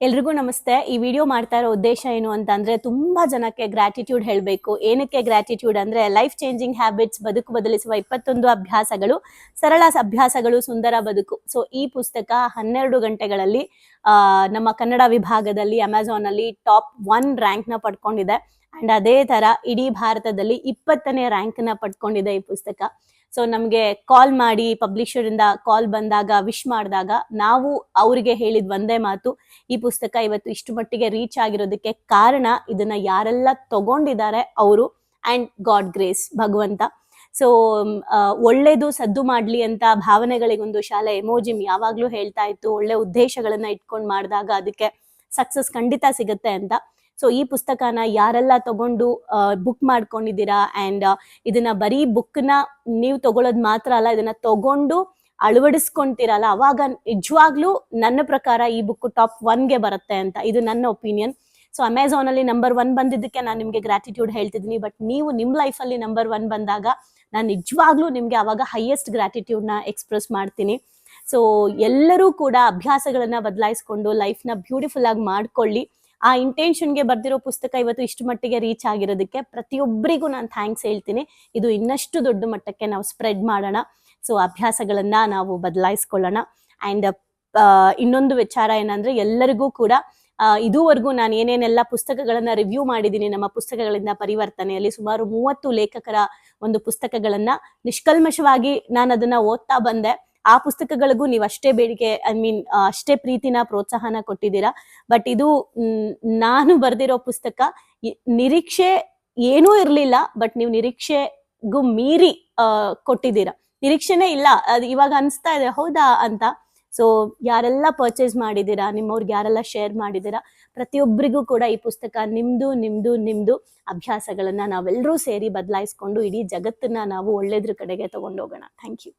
ಎಲ್ರಿಗೂ ನಮಸ್ತೆ. ಈ ವಿಡಿಯೋ ಮಾಡ್ತಾ ಇರೋ ಉದ್ದೇಶ ಏನು ಅಂತಂದ್ರೆ, ತುಂಬಾ ಜನಕ್ಕೆ ಗ್ರಾಟಿಟ್ಯೂಡ್ ಹೇಳಬೇಕು. ಏನಕ್ಕೆ ಗ್ರಾಟಿಟ್ಯೂಡ್ ಅಂದ್ರೆ, ಲೈಫ್ ಚೇಂಜಿಂಗ್ ಹ್ಯಾಬಿಟ್ಸ್, ಬದುಕು ಬದಲಿಸುವ 21 ಅಭ್ಯಾಸಗಳು, ಸರಳ ಅಭ್ಯಾಸಗಳು, ಸುಂದರ ಬದುಕು. ಸೊ ಈ ಪುಸ್ತಕ 12 ಗಂಟೆಗಳಲ್ಲಿ ನಮ್ಮ ಕನ್ನಡ ವಿಭಾಗದಲ್ಲಿ ಅಮೆಝಾನ್ ಅಲ್ಲಿ ಟಾಪ್ 1 ರ್ಯಾಂಕ್ ನ ಪಡ್ಕೊಂಡಿದೆ. ಅಂಡ್ ಅದೇ ತರ ಇಡೀ ಭಾರತದಲ್ಲಿ 20ನೇ ರ್ಯಾಂಕ್ ನ ಪಡ್ಕೊಂಡಿದೆ ಈ ಪುಸ್ತಕ. ಸೊ ನಮ್ಗೆ ಕಾಲ್ ಮಾಡಿ ಪಬ್ಲಿಷರ್ ಇಂದ ಕಾಲ್ ಬಂದಾಗ, ವಿಶ್ ಮಾಡಿದಾಗ ನಾವು ಅವರಿಗೆ ಹೇಳಿದ್ ಒಂದೇ ಮಾತು, ಈ ಪುಸ್ತಕ ಇವತ್ತು ಇಷ್ಟು ಮಟ್ಟಿಗೆ ರೀಚ್ ಆಗಿರೋದಕ್ಕೆ ಕಾರಣ ಇದನ್ನ ಯಾರೆಲ್ಲ ತಗೊಂಡಿದ್ದಾರೆ ಅವರು, ಅಂಡ್ ಗಾಡ್ ಗ್ರೇಸ್, ಭಗವಂತ. ಸೊ ಒಳ್ಳೇದು ಸದ್ದು ಮಾಡ್ಲಿ ಅಂತ ಭಾವನೆಗಳಿಗೊಂದು ಶಾಲೆ ಎಮೋಜಿಮ್ ಯಾವಾಗ್ಲೂ ಹೇಳ್ತಾ ಇತ್ತು. ಒಳ್ಳೆ ಉದ್ದೇಶಗಳನ್ನ ಇಟ್ಕೊಂಡು ಮಾಡಿದಾಗ ಅದಕ್ಕೆ ಸಕ್ಸಸ್ ಖಂಡಿತ ಸಿಗುತ್ತೆ ಅಂತ. ಸೊ ಈ ಪುಸ್ತಕನ ಯಾರೆಲ್ಲ ತಗೊಂಡು ಬುಕ್ ಮಾಡ್ಕೊಂಡಿದ್ದೀರಾ, ಅಂಡ್ ಇದನ್ನ ಬರೀ ಬುಕ್ನ ನೀವು ತಗೊಳ್ಳೋದು ಮಾತ್ರ ಅಲ್ಲ, ಇದನ್ನ ತಗೊಂಡು ಅಳವಡಿಸ್ಕೊಂತೀರಲ್ಲ, ಅವಾಗ ನಿಜವಾಗ್ಲೂ ನನ್ನ ಪ್ರಕಾರ ಈ ಬುಕ್ ಟಾಪ್ 1ಗೆ ಬರುತ್ತೆ ಅಂತ. ಇದು ನನ್ನ ಒಪಿನಿಯನ್. ಸೊ ಅಮೆಝಾನ್ ಅಲ್ಲಿ ನಂಬರ್ 1 ಬಂದಿದ್ದಕ್ಕೆ ನಾನು ನಿಮ್ಗೆ ಗ್ರಾಟಿಟ್ಯೂಡ್ ಹೇಳ್ತಿದ್ದೀನಿ. ಬಟ್ ನೀವು ನಿಮ್ ಲೈಫ್ ಅಲ್ಲಿ ನಂಬರ್ 1 ಬಂದಾಗ ನಾನು ನಿಜವಾಗ್ಲೂ ನಿಮ್ಗೆ ಅವಾಗ ಹೈಯೆಸ್ಟ್ ಗ್ರಾಟಿಟ್ಯೂಡ್ ನ ಎಕ್ಸ್ಪ್ರೆಸ್ ಮಾಡ್ತೀನಿ. ಸೊ ಎಲ್ಲರೂ ಕೂಡ ಅಭ್ಯಾಸಗಳನ್ನ ಬದಲಾಯಿಸ್ಕೊಂಡು ಲೈಫ್ ನ ಬ್ಯೂಟಿಫುಲ್ ಆಗಿ ಮಾಡ್ಕೊಳ್ಳಿ. ಆ ಇಂಟೆನ್ಷನ್ಗೆ ಬರ್ದಿರೋ ಪುಸ್ತಕ ಇವತ್ತು ಇಷ್ಟು ಮಟ್ಟಿಗೆ ರೀಚ್ ಆಗಿರೋದಕ್ಕೆ ಪ್ರತಿಯೊಬ್ಬರಿಗೂ ನಾನು ಥ್ಯಾಂಕ್ಸ್ ಹೇಳ್ತೀನಿ. ಇದು ಇನ್ನಷ್ಟು ದೊಡ್ಡ ಮಟ್ಟಕ್ಕೆ ನಾವು ಸ್ಪ್ರೆಡ್ ಮಾಡೋಣ. ಸೊ ಅಭ್ಯಾಸಗಳನ್ನ ನಾವು ಬದಲಾಯಿಸ್ಕೊಳ್ಳೋಣ. ಅಂಡ್ ಇನ್ನೊಂದು ವಿಚಾರ ಏನಂದ್ರೆ, ಎಲ್ಲರಿಗೂ ಕೂಡ ಇದುವರೆಗೂ ನಾನು ಏನೇನೆಲ್ಲ ಪುಸ್ತಕಗಳನ್ನ ರಿವ್ಯೂ ಮಾಡಿದ್ದೀನಿ ನಮ್ಮ ಪುಸ್ತಕಗಳಿಂದ ಪರಿವರ್ತನೆಯಲ್ಲಿ, ಸುಮಾರು 30 ಲೇಖಕರ ಒಂದು ಪುಸ್ತಕಗಳನ್ನ ನಿಷ್ಕಲ್ಮಶವಾಗಿ ನಾನು ಅದನ್ನ ಓದ್ತಾ ಬಂದೆ. ಆ ಪುಸ್ತಕಗಳಿಗೂ ನೀವು ಅಷ್ಟೇ ಬೇಡಿಕೆ, ಅಷ್ಟೇ ಪ್ರೀತಿನ, ಪ್ರೋತ್ಸಾಹನ ಕೊಟ್ಟಿದ್ದೀರಾ. ಬಟ್ ಇದು ನಾನು ಬರ್ದಿರೋ ಪುಸ್ತಕ, ನಿರೀಕ್ಷೆ ಏನೂ ಇರ್ಲಿಲ್ಲ, ಬಟ್ ನೀವು ನಿರೀಕ್ಷೆಗೂ ಮೀರಿ ಕೊಟ್ಟಿದ್ದೀರಾ. ನಿರೀಕ್ಷೆನೇ ಇಲ್ಲ, ಅದು ಇವಾಗ ಅನ್ಸ್ತಾ ಇದೆ ಹೌದಾ ಅಂತ. ಸೊ ಯಾರೆಲ್ಲ ಪರ್ಚೇಸ್ ಮಾಡಿದ್ದೀರಾ, ನಿಮ್ಮವ್ರಿಗೆ ಯಾರೆಲ್ಲ ಶೇರ್ ಮಾಡಿದ್ದೀರಾ, ಪ್ರತಿಯೊಬ್ಬರಿಗೂ ಕೂಡ ಈ ಪುಸ್ತಕ ನಿಮ್ದು ಅಭ್ಯಾಸಗಳನ್ನ ನಾವೆಲ್ಲರೂ ಸೇರಿ ಬದಲಾಯಿಸ್ಕೊಂಡು ಇಡೀ ಜಗತ್ತನ್ನ ನಾವು ಒಳ್ಳೇದ್ರ ಕಡೆಗೆ ತಗೊಂಡೋಗೋಣ. Thank you.